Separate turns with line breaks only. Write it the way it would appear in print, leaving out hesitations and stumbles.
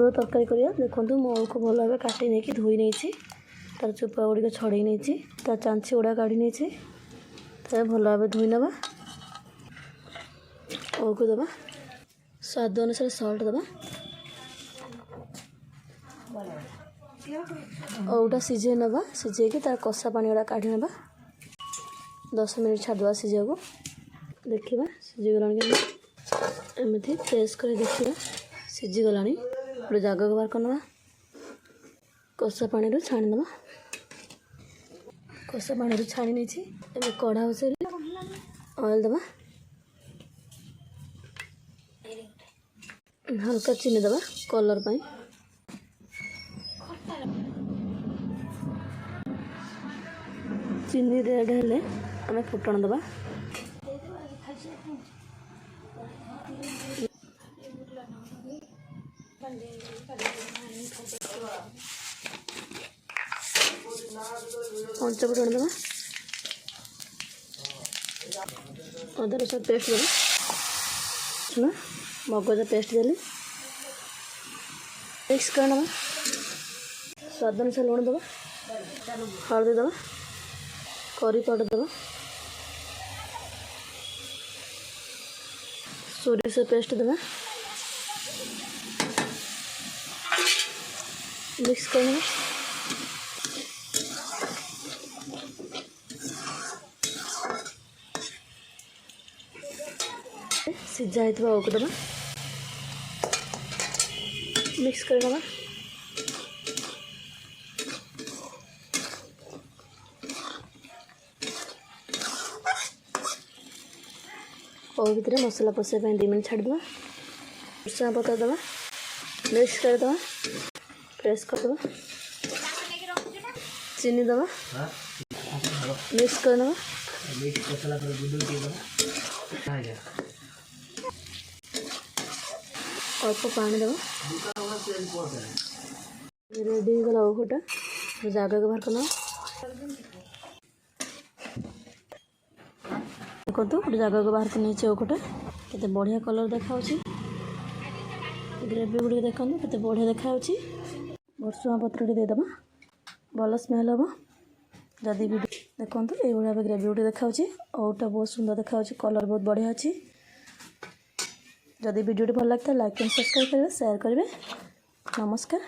ओउ तरकारी करिया देखो मो ओउ को भल भाव काटी नहीं धोई नहीं तार चोपा गुड़िक छड़े नहीं तार चांची गुड़ा काढ़ी नहीं भल भाव धोई नवा ओउ को दबा स्वाद अनुसार सल्ट दबा ओउटा सिझे नवा सिझे तार कषा पानी गुड़ा काढ़ी नवा 10 मिनट छाड़वा सिझा को देखा सिझीगला एमती प्रेस कर देखा सिझीगला गोटे जगह बाहर करना कषा पानी रू छाणी दबा कषा पानी रू छाणी नहीं कढ़ा बसैल ऑयल दबा हल्का चीनी दबा कलर पाई चीनी रेड हेले आम फुटण दबा पंच फुटण दबा अदा रसुण पेस्ट दबा सुना मगज पेस्ट देली मिक्स कर नवा स्वाद अनुसार लुण दबा हल्दी दबा करी पाउडर दबा सोरिष पेस्ट दबा मिक्स करना सीझा ओउ को दबा मिक्स करना ओउ भितर मसला पशा 2 मिनट छाड़दे भुसुंगा पतर दबा मिक्स करदे प्रेस करदे चीनी दबा मिक्स करना अल्प पानी दबा रेडी गला ओटा जगह बाहर करना देखो गोटे जगह को बाहर कर नहीं ओटा के बढ़िया कलर देखा ग्रेवी गुड़ी देखो के बढ़िया देखा भुसुंगा पत्र देदेबा भल स्मेल हम जदि भी देखो ये भाव ग्रेवी गुड़ी देखा ओटा बहुत सुंदर देखा कलर बहुत बढ़िया अच्छी जदि वीडियो भल लगता है लाइक एंड सब्सक्राइब करेंगे शेयर करेंगे नमस्कार।